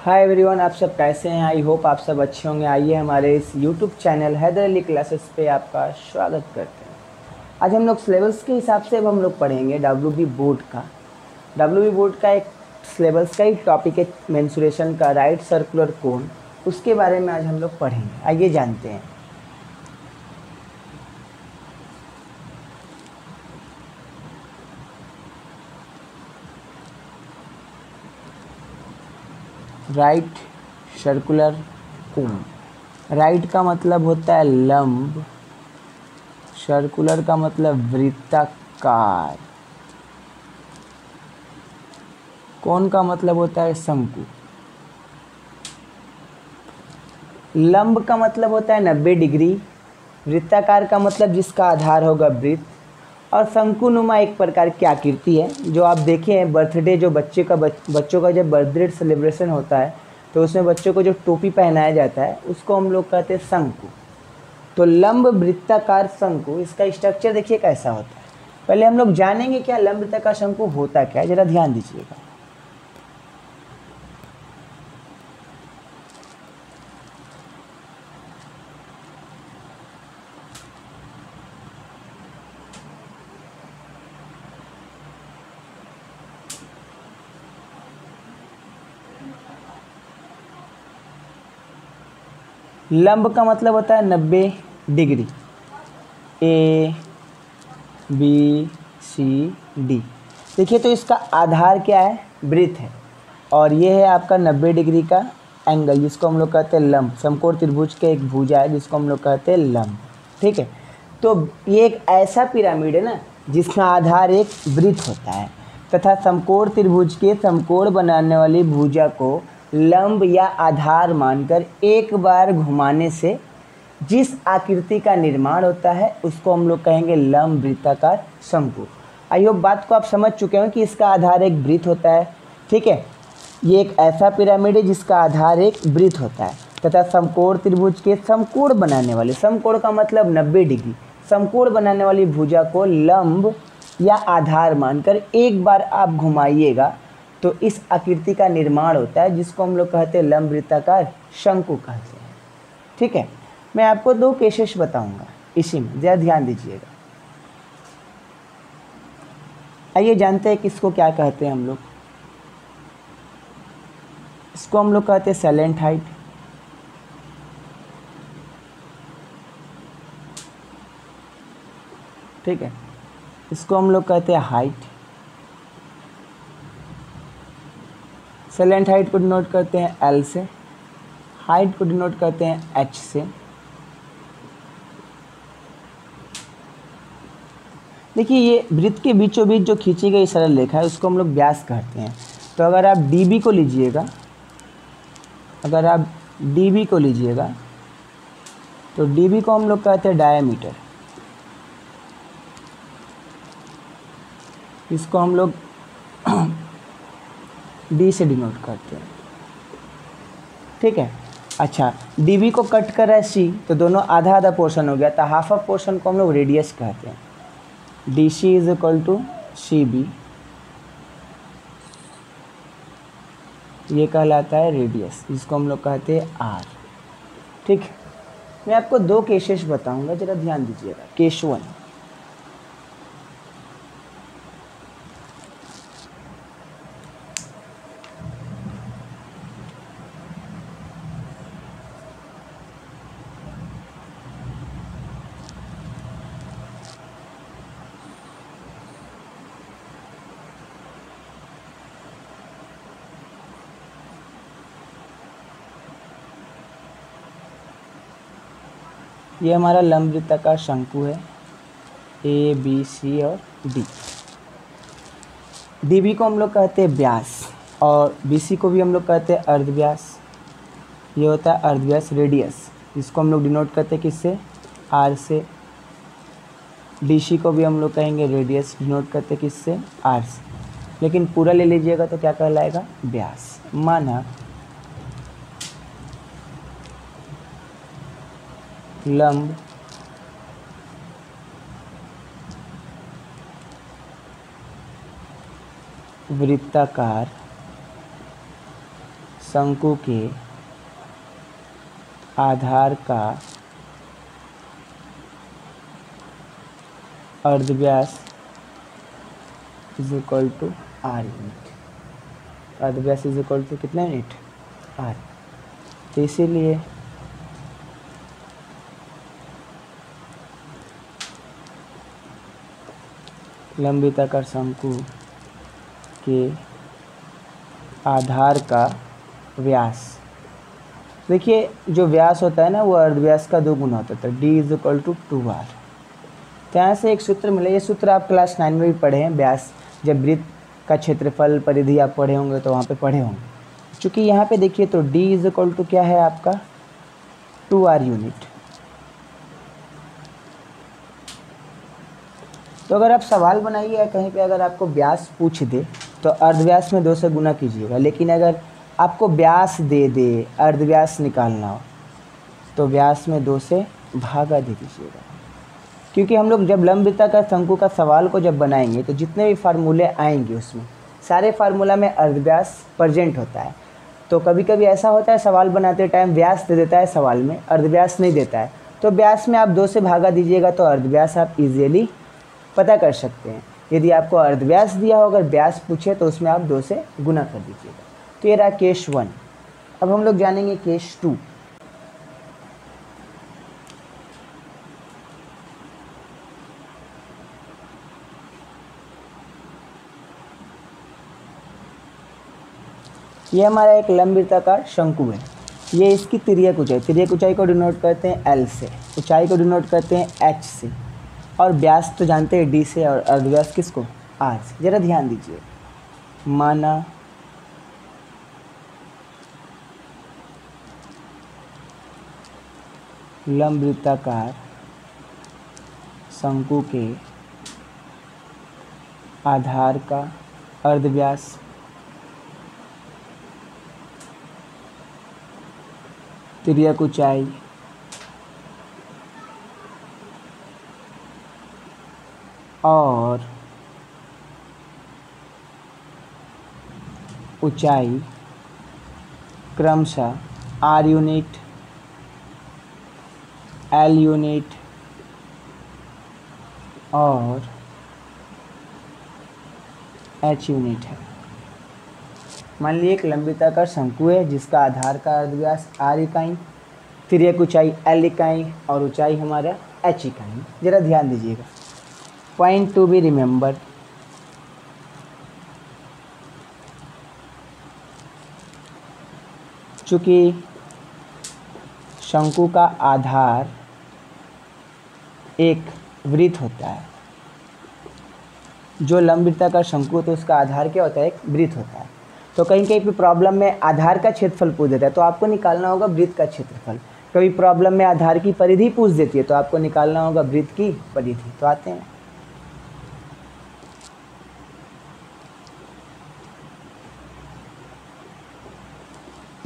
Hi everyone, आप सब कैसे हैं। आई होप आप सब अच्छे होंगे। आइए हमारे इस YouTube channel Haider Ali classes पे आपका स्वागत करते हैं। आज हम लोग सिलेबस के हिसाब से अब हम लोग पढ़ेंगे डब्ल्यूबी बोर्ड का। डब्ल्यूबी बोर्ड का एक सिलेबस का ही टॉपिक है मेंसुरेशन का, राइट सर्कुलर कोन। उसके बारे में आज हम लोग पढ़ेंगे। आइए जानते हैं। Right circular cone. राइट का मतलब होता है लंब, सर्कुलर का मतलब वृत्ताकार, कोन का मतलब होता है शंकु। लंब का मतलब होता है 90 डिग्री, वृत्ताकार का मतलब जिसका आधार होगा वृत्त, और शंकुनुमा एक प्रकार की आकृति है। जो आप देखे हैं बर्थडे, जो बच्चों का जब बर्थडे सेलिब्रेशन होता है तो उसमें बच्चों को जो टोपी पहनाया जाता है उसको हम लोग कहते हैं शंकु। तो लंब वृत्ताकार शंकु, इसका स्ट्रक्चर देखिए कैसा होता है। पहले हम लोग जानेंगे क्या लंब वृत्ताकार शंकु होता क्या है, जरा ध्यान दीजिएगा। लंब का मतलब होता है 90 degree, A B C D. देखिए तो इसका आधार क्या है, वृत्त है, और ये है आपका 90 डिग्री का एंगल जिसको हम लोग कहते हैं लंब। समकोण त्रिभुज के एक भुजा है जिसको हम लोग कहते हैं लंब। ठीक है, तो ये एक ऐसा पिरामिड है ना जिसका आधार एक वृत्त होता है, तथा समकोण त्रिभुज के समकोण बनाने वाली भुजा को लंब या आधार मानकर एक बार घुमाने से जिस आकृति का निर्माण होता है उसको हम लोग कहेंगे लंब वृत्ताकार शंकु। आई होप बात को आप समझ चुके हो कि इसका आधार एक वृत्त होता है। ठीक है, ये एक ऐसा पिरामिड है जिसका आधार एक वृत्त होता है तथा समकोण त्रिभुज के समकोण बनाने वाले, समकोण का मतलब 90 डिग्री, समकोण बनाने वाली भुजा को लंब या आधार मानकर एक बार आप घुमाइएगा तो इस आकृति का निर्माण होता है जिसको हम लोग कहते हैं लंब वृत्ताकार शंकु कहते हैं। ठीक है, मैं आपको 2 केसेस बताऊंगा इसी में, ज़रा ध्यान दीजिएगा। आइए जानते हैं किसको क्या कहते हैं हम लोग। इसको हम लोग कहते हैं सैलेंट हाइट, ठीक है। इसको हम लोग कहते हैं हाइट। सैलेंट हाइट को डिनोट करते हैं एल से, हाइट को डिनोट करते हैं एच से। देखिए ये वृत्त के बीचों बीच जो खींची गई सरल रेखा है उसको हम लोग व्यास कहते हैं। तो अगर आप डीबी को लीजिएगा, तो डीबी को हम लोग कहते हैं डायमीटर, इसको हम लोग डी से डिनोट करते हैं। ठीक है, अच्छा डीबी को कट कर रहा है सी, तो दोनों आधा आधा पोर्शन हो गया, तो हाफ ऑफ पोर्शन को हम लोग रेडियस कहते हैं। D C is equal to C B, ये कहलाता है रेडियस, जिसको हम लोग कहते हैं आर। ठीक है, मैं आपको 2 केसेस बताऊंगा, जरा ध्यान दीजिएगा। केस 1, ये हमारा लंब वृत्ताकार शंकु है, ए बी सी और डी। डीबी को हम लोग कहते हैं व्यास और बीसी को भी हम लोग कहते हैं अर्धव्यास। ये होता है अर्धव्यास रेडियस, जिसको हम लोग डिनोट करते हैं किससे, आर से। डीसी को भी हम लोग कहेंगे रेडियस, डिनोट करते हैं किससे, आर से। लेकिन पूरा ले लीजिएगा तो क्या कहलाएगा, व्यास। माना लंब वृत्ताकार शंकु के आधार का अर्धव्यास is equal to R unit. अर्धव्यास इज इक्वल टू कितना यूनिट? आर। तो इसीलिए लंबिताकार शंकु के आधार का व्यास, देखिए जो व्यास होता है ना वो अर्धव्यास का 2 गुना होता है, d is equal to 2r। तो यहाँ से एक सूत्र मिले, ये सूत्र आप क्लास 9 में भी पढ़े हैं, व्यास जब वृत्त का क्षेत्रफल परिधि आप पढ़े होंगे तो वहाँ पे पढ़े होंगे। चूँकि यहाँ पे देखिए तो d इज इक्वल टू क्या है आपका 2r यूनिट। तो अगर आप सवाल बनाइए या कहीं पे अगर आपको व्यास पूछ दे तो अर्धव्यास में 2 से गुना कीजिएगा, लेकिन अगर आपको व्यास दे दे अर्धव्यास निकालना हो तो व्यास में 2 से भागा दे दीजिएगा। क्योंकि हम लोग जब लंबवृत्ताकार शंकु का सवाल को जब बनाएंगे तो जितने भी फार्मूले आएंगे उसमें सारे फार्मूला में अर्धव्यास प्रेजेंट होता है। तो कभी कभी ऐसा होता है सवाल बनाते टाइम व्यास दे देता है सवाल में, अर्धव्यास नहीं देता है, तो व्यास में आप 2 से भागा दीजिएगा तो अर्धव्यास आप इजीली पता कर सकते हैं। यदि आपको अर्धव्यास दिया हो, अगर व्यास पूछे तो उसमें आप 2 से गुना कर दीजिएगा। तो ये रहा केस 1। अब हम लोग जानेंगे केस 2। ये हमारा एक लंबवृत्ताकार शंकु है, ये इसकी तिर्यक ऊंचाई को डिनोट करते हैं L से, ऊंचाई को डिनोट करते हैं H से, और व्यास तो जानते हैं D से, और अर्धव्यास किसको? R से। जरा ध्यान दीजिए, माना लंबवृत्ताकार शंकु के आधार का अर्धव्यास तिर्यक ऊंचाई और ऊंचाई क्रमशः R यूनिट, L यूनिट और H यूनिट है। मान लीजिए एक लंबवृत्ताकार शंकु है जिसका आधार का अर्धव्यास R इकाई, तिर्यक ऊंचाई L इकाई और ऊंचाई हमारा H इकाई। जरा ध्यान दीजिएगा, पॉइंट टू बी रिमेंबर, चूँकि शंकु का आधार एक वृत्त होता है, जो लंबवृत्ताकार शंकु तो उसका आधार क्या होता है? एक वृत्त होता है। तो कहीं कहीं पे प्रॉब्लम में आधार का क्षेत्रफल पूछ देता है तो आपको निकालना होगा वृत्त का क्षेत्रफल। कभी प्रॉब्लम में आधार की परिधि पूछ देती है तो आपको निकालना होगा वृत्त की परिधि। तो आते हैं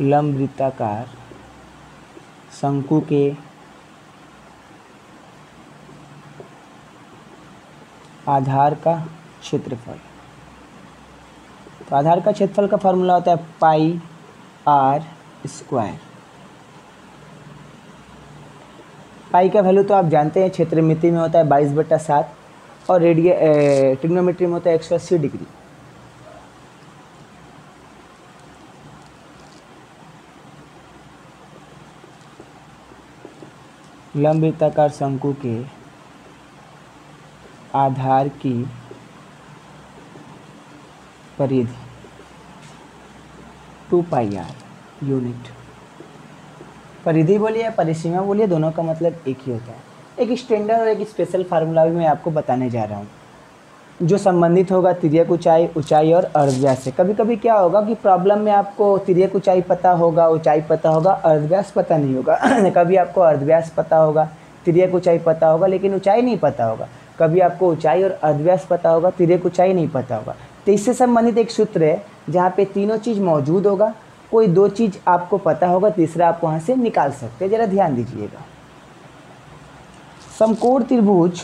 लंबवृत्ताकार शंकु के आधार का क्षेत्रफल। तो आधार का क्षेत्रफल का फॉर्मूला होता है पाई r स्क्वायर। पाई का वैल्यू तो आप जानते हैं, क्षेत्रमिति में होता है 22/7 और ट्रिग्नोमेट्री में होता है 180 डिग्री। लंबवृत्ताकार शंकु के आधार की परिधि 2πr यूनिट। परिधि बोलिए या परिसीमा बोलिए, दोनों का मतलब एक ही होता है। एक स्टैंडर्ड और एक स्पेशल फार्मूला भी मैं आपको बताने जा रहा हूँ जो संबंधित होगा तिर्यक ऊंचाई और अर्धव्यास से। कभी कभी क्या होगा कि प्रॉब्लम में आपको तिर्यक ऊंचाई पता होगा, ऊंचाई पता होगा, अर्धव्यास पता नहीं होगा। कभी आपको अर्धव्यास पता होगा, तिर्यक ऊंचाई पता होगा लेकिन ऊंचाई नहीं पता होगा। कभी आपको ऊंचाई और अर्धव्यास पता होगा, तिर्यक ऊंचाई नहीं पता होगा। तो इससे संबंधित एक सूत्र है जहाँ पे तीनों चीज़ मौजूद होगा, कोई 2 चीज़ आपको पता होगा, तीसरा आप वहाँ से निकाल सकते हैं। ज़रा ध्यान दीजिएगा, समकोण त्रिभुज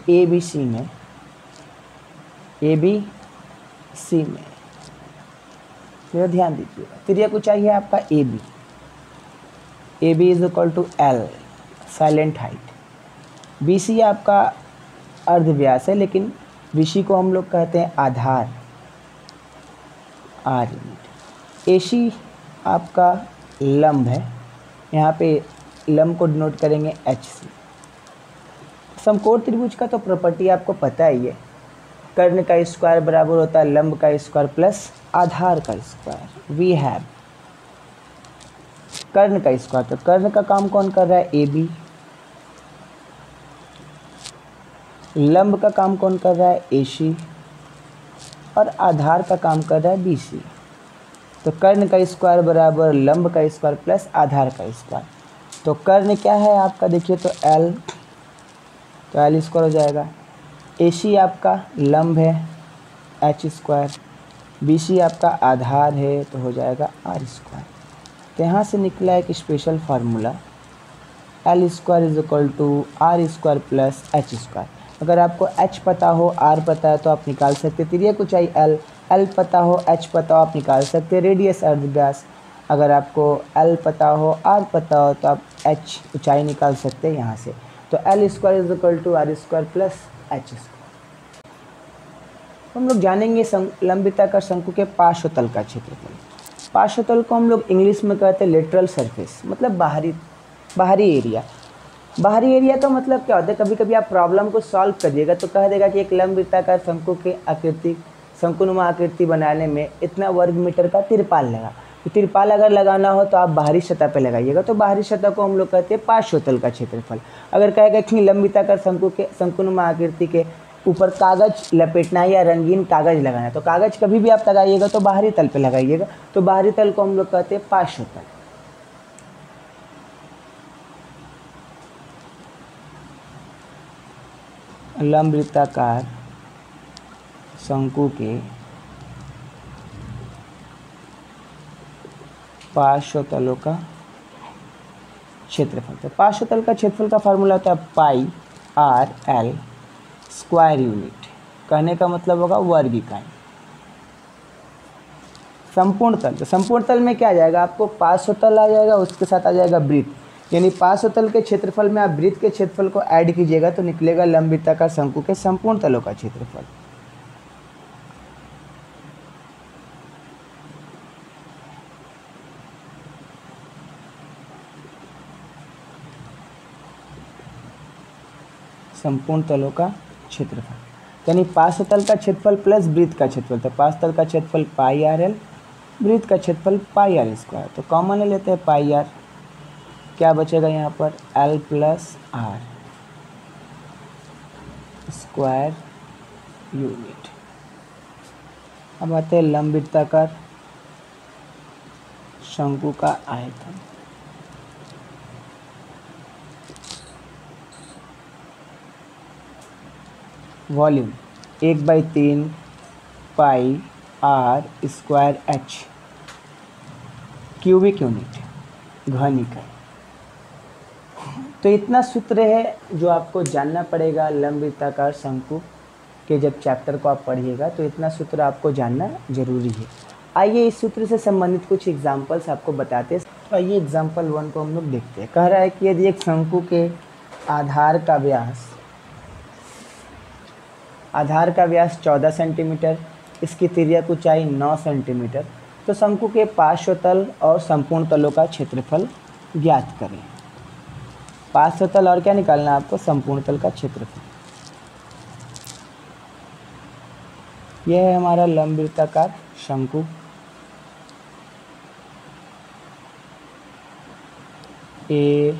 ABC में AB सी में। तो ध्यान दीजिएगा, त्रिज्या को चाहिए आपका A B. A B is equal to L slant height. B C आपका अर्धव्यास है, लेकिन बी सी को हम लोग कहते हैं आधार, आर यूनिट। ए सी आपका लंब है, यहाँ पे लंब को डिनोट करेंगे एच सी। समकोण त्रिभुज का तो प्रॉपर्टी आपको पता ही है, कर्ण का स्क्वायर बराबर होता है लंब का स्क्वायर प्लस आधार का स्क्वायर। वी हैव कर्ण का स्क्वायर, तो कर्ण का काम कौन कर रहा है, ए बी। लंब का काम कौन कर रहा है, ए सी। और आधार का काम कर रहा है बी सी। तो कर्ण का स्क्वायर बराबर लंब का स्क्वायर प्लस आधार का स्क्वायर। तो कर्ण क्या है आपका, देखिए तो एल, तो एल स्क्वायर हो जाएगा। ए सी आपका लंब है एच स्क्वायर, बी सी आपका आधार है तो हो जाएगा आर स्क्वायर। तो यहाँ से निकला एक special formula, L square is equal to R square plus H square. अगर आपको एच पता हो आर पता है तो आप निकाल सकते, त्रिज्या को चाहिए एल, एल पता हो एच पता हो आप निकाल सकते। रेडियस अर्धव्यास, अगर आपको एल पता हो आर पता हो तो आप एच ऊंचाई निकाल सकते हैं यहाँ से। तो L square is equal to R square plus H square. हम लोग जानेंगे लंबिताकार शंकु के पार्श्वतल का क्षेत्रफल। पार्श्वतल को हम लोग इंग्लिश में कहते हैं लेटरल सरफेस, मतलब बाहरी एरिया। बाहरी एरिया का मतलब क्या होता है, कभी कभी आप प्रॉब्लम को सॉल्व करिएगा तो कह देगा कि एक लंबिताकार शंकु के आकृति, शंकुनुमा आकृति बनाने में इतना वर्ग मीटर का तिरपाल लगा। तो तिरपाल अगर लगाना हो तो आप बाहरी सतह पे लगाइएगा, तो बाहरी सतह को हम लोग कहते हैं पार्श्वतल का क्षेत्रफल। अगर कहेगा कि लंबिताकार शंकु के शंकुनुमा आकृति के ऊपर कागज लपेटना है या रंगीन कागज लगाना है, तो कागज कभी भी आप लगाइएगा तो बाहरी तल पे लगाइएगा, तो बाहरी तल को हम लोग कहते हैं पार्श्वतल। लंबिताकार शंकु के पार्श्वतलों का क्षेत्रफल। तो पार्श्वतल का क्षेत्रफल का फार्मूला होता है पाई आर एल स्क्वायर यूनिट। कहने का मतलब होगा वर्ग इकाई। संपूर्ण तल, तो संपूर्ण तल में क्या आ जाएगा आपको, पार्श्वतल आ जाएगा, उसके साथ आ जाएगा वृत्त। यानी पार्श्वतल के क्षेत्रफल में आप वृत्त के क्षेत्रफल को ऐड कीजिएगा तो निकलेगा लंबिताकार शंकु के संपूर्ण तलों का क्षेत्रफल। संपूर्ण तलों का क्षेत्रफल यानी पार्श्वतल का क्षेत्रफल प्लस वृत्त का क्षेत्रफल। तो पार्श्वतल का क्षेत्रफल पाई आर एल, वृत्त का क्षेत्रफल पाई आर स्क्वायर। तो कॉमन ले लेते हैं पाई आर, क्या बचेगा यहाँ पर L plus R square unit. अब आते हैं लंबिताकार शंकु का आयतन। Volume 1/3 pi R square H, cubic unit घन इकाई। तो इतना सूत्र है जो आपको जानना पड़ेगा लंबिताकार शंकु के जब चैप्टर को आप पढ़िएगा, तो इतना सूत्र आपको जानना जरूरी है। आइए इस सूत्र से संबंधित कुछ एग्जाम्पल्स आपको बताते हैं। तो आइए एग्जाम्पल 1 को हम लोग देखते हैं। कह रहा है कि यदि एक शंकु के आधार का व्यास 14 सेंटीमीटर, इसकी त्रिज्या को चाहिए 9 सेंटीमीटर, तो शंकु के पार्श्वतल और संपूर्ण तलों का क्षेत्रफल ज्ञात करें। पार्श्वतल और क्या निकालना है आपको, संपूर्ण तल का क्षेत्रफल। यह है हमारा लंबिताकार शंकु। ए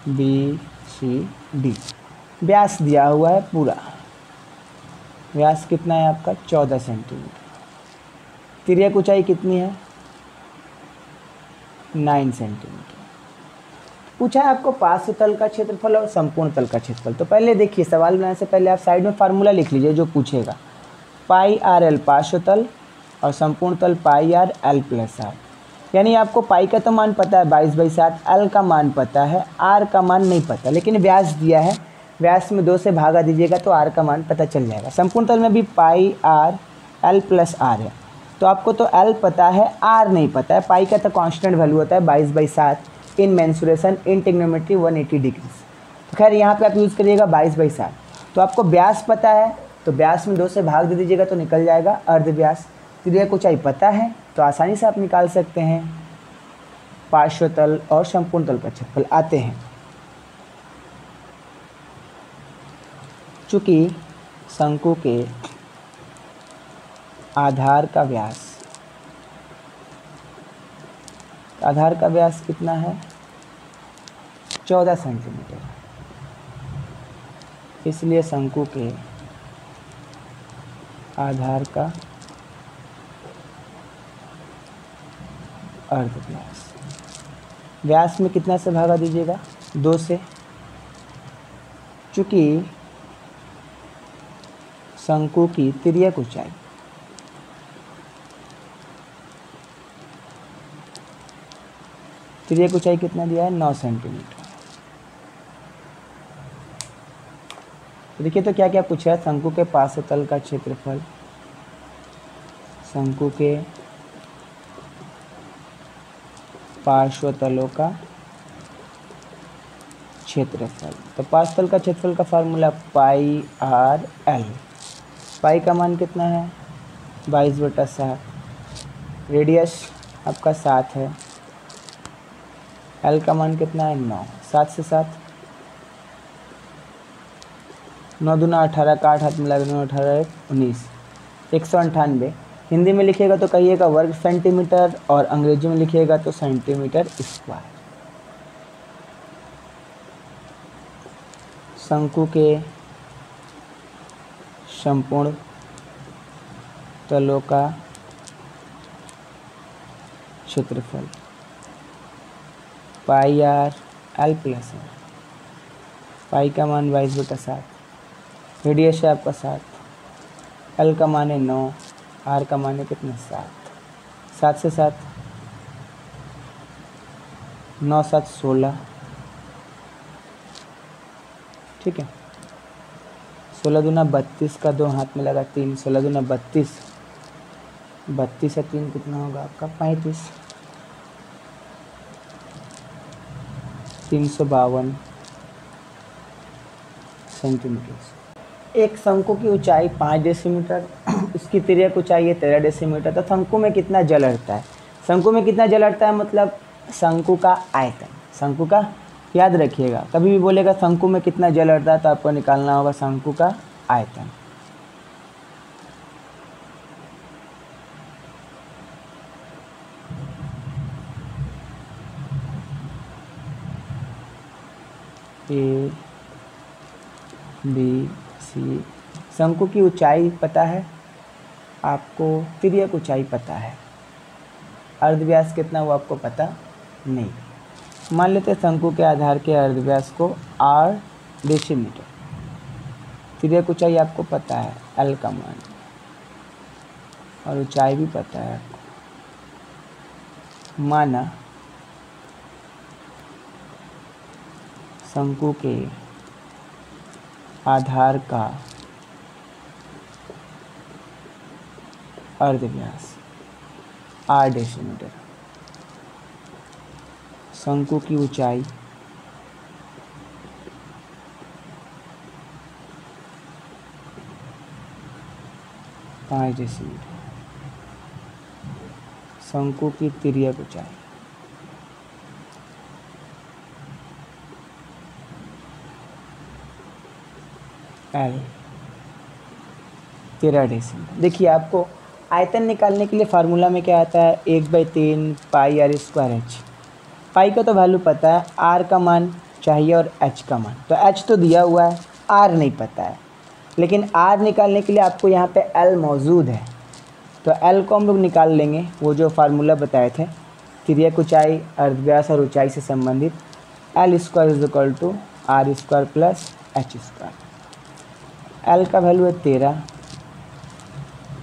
बी सी डी, व्यास दिया हुआ है पूरा। व्यास कितना है आपका 14 सेंटीमीटर। त्रिज्या ऊंचाई कितनी है 9 सेंटीमीटर। पूछा है आपको पार्श्वतल का क्षेत्रफल और संपूर्ण तल का क्षेत्रफल। तो पहले देखिए, सवाल बनाने से पहले आप साइड में फार्मूला लिख लीजिए जो पूछेगा। पाई आर एल पार्श्वतल और संपूर्ण तल पाई आर एल प्लस आर। यानी आपको पाई का तो मान पता है 22/7, एल का मान पता है, आर का मान नहीं पता, लेकिन व्यास दिया है। व्यास में 2 से भागा दीजिएगा तो आर का मान पता चल जाएगा। संपूर्ण तल में भी पाई आर एल प्लस आर है, तो आपको तो एल पता है, आर नहीं पता है। पाई का तो कांस्टेंट वैल्यू होता है 22/7 इन मेंसुरेशन इन ट्रिग्नोमेट्री 180 डिग्रीज। तो खैर यहाँ पे आप यूज़ करिएगा 22/7। तो आपको व्यास पता है तो व्यास में 2 से भाग दे दीजिएगा तो निकल जाएगा अर्ध व्यास। त्रिज्या ऊंचाई पता है तो आसानी से आप निकाल सकते हैं। पार्श्व तल और संपूर्ण तल का क्षेत्रफल आते हैं। चूँकि शंकु के आधार का व्यास कितना है, 14 सेंटीमीटर, इसलिए शंकु के आधार का अर्ध व्यास में कितना से भागा दीजिएगा, 2 से। चूँकि शंकु की तिर्यक ऊंचाई कितना दिया है, 9 सेंटीमीटर। तो देखिए तो क्या क्या पूछा है, शंकु के पार्श्व तल का क्षेत्रफल, शंकु के पार्श्व तलों का क्षेत्रफल। तो पार्श्व तल का क्षेत्रफल का फार्मूला पाई आर एल। पाई का मान कितना है, 22/7। रेडियस आपका 7 है। एल का मान कितना है, 9। 7 से 7, 9 दूना 18 का 8 हाथ मिला 9 18 19, 198। हिंदी में लिखिएगा तो कहिएगा वर्ग सेंटीमीटर और अंग्रेजी में लिखिएगा तो सेंटीमीटर स्क्वायर। शंकु के संपूर्ण तलों का क्षेत्रफल पाई आर एल प्लस है। पाई का मान 22/7, रेडियस है आपका 7, एल का मान है 9, आर का मान है कितना, 7। 7 से 7, 9 7 16, ठीक है। 16 दूना 32 का 2 हाथ में लगा 3, 16 दूना 32, 32 से 3 कितना होगा आपका, 35। 352 सेंटीमीटर। एक शंकु की ऊंचाई 5 डेसीमीटर, उसकी तिर्यक ऊंचाई है 13 डेसीमीटर। तो शंकु में कितना जल अटता है, शंकु में कितना जल अटता है मतलब शंकु का आयतन। शंकु का याद रखिएगा, कभी भी बोलेगा शंकु में कितना जल अटता है तो आपको निकालना होगा शंकु का आयतन। ए बी सी, शंकु की ऊंचाई पता है आपको, तिर्यक ऊंचाई पता है, अर्धव्यास कितना वो आपको पता नहीं। मान लेते हैं शंकु के आधार के अर्धव्यास को 8 डेसीमीटर, तिर्यक ऊंचाई आपको पता है एल का मान, और ऊंचाई भी पता है आपको। माना शंकु के आधार का अर्धव्यास 8 डेसीमीटर, शंकु की ऊंचाई 5 डेसीमीटर, शंकु की तिर्यक ऊंचाई एल 13 डेसीमीटर। देखिए आपको आयतन निकालने के लिए फार्मूला में क्या आता है, 1/3 पाई आर स्क्वायर एच। पाई का तो वैल्यू पता है, आर का मान चाहिए और एच का मान, तो एच तो दिया हुआ है, आर नहीं पता है। लेकिन आर निकालने के लिए आपको यहाँ पे एल मौजूद है, तो एल को हम लोग निकाल लेंगे। वो जो फार्मूला बताए थे, तिर्यक ऊंचाई अर्धव्यास और ऊंचाई से संबंधित, L square is equal to R square plus H square. L का वैल्यू है 13,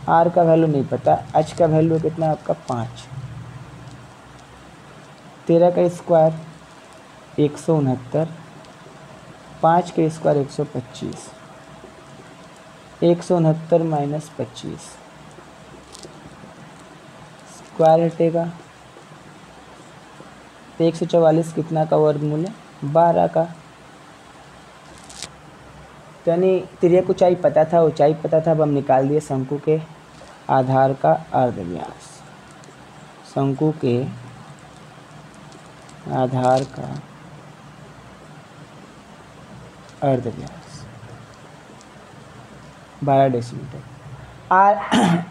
आर का वैल्यू नहीं पता, एच का वैल्यू कितना है आपका 5। 13 का स्क्वायर 169, 5 के स्क्वायर 125, 169 माइनस 25, स्क्वायर हटेगा तो 144 कितना का वर्गमूल है? 12 का। तो यानी तिर्यक ऊंचाई पता था, ऊंचाई पता था, अब हम निकाल दिए शंकु के आधार का अर्धव्यास। शंकु के आधार का अर्धव्यास 12 डेसीमीटर। आर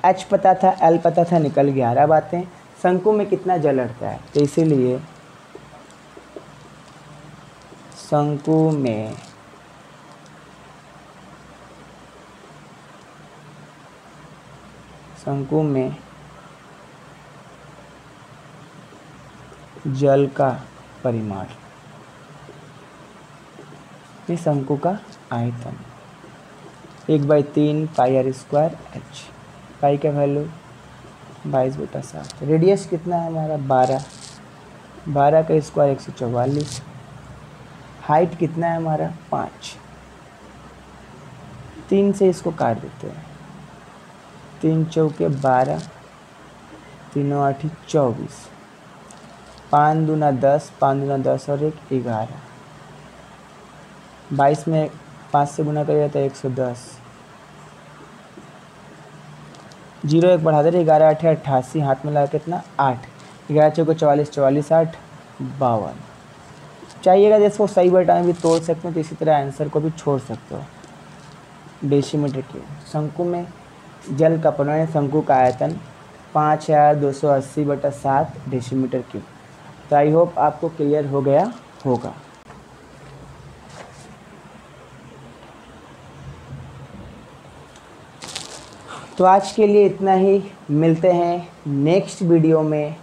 एच पता था, एल पता था, निकल गया। अब आते हैं शंकु में कितना जल अटता है, तो इसीलिए शंकु में जल का परिमाण, ये शंकु का आयतन 1/3 पाई आर स्क्वायर एच। पाई का वैल्यू 22/7। रेडियस कितना है हमारा? 12, 12 का स्क्वायर 144। हाइट कितना है हमारा? 5। 3 से इसको काट देते हैं, 3 चौके 12, 3 8 24, 5 दूना 10, 5 दूना 10 और 1 11। 22 में 5 से गुना करिएगा तो 110, 0 1 बढ़ा दे, 11 8 88, हाथ में लगा कितना? 8, 11 चौके 44, 44 8 52। चाहिएगा जिसको सही बटा में भी तोड़ सकते हो, तो इसी तरह आंसर को भी छोड़ सकते हो। Decimetre cube. शंकु में जल का परिमाण, शंकु का आयतन 5280/7 डेसीमीटर क्यूब। तो आई होप आपको क्लियर हो गया होगा। तो आज के लिए इतना ही, मिलते हैं नेक्स्ट वीडियो में।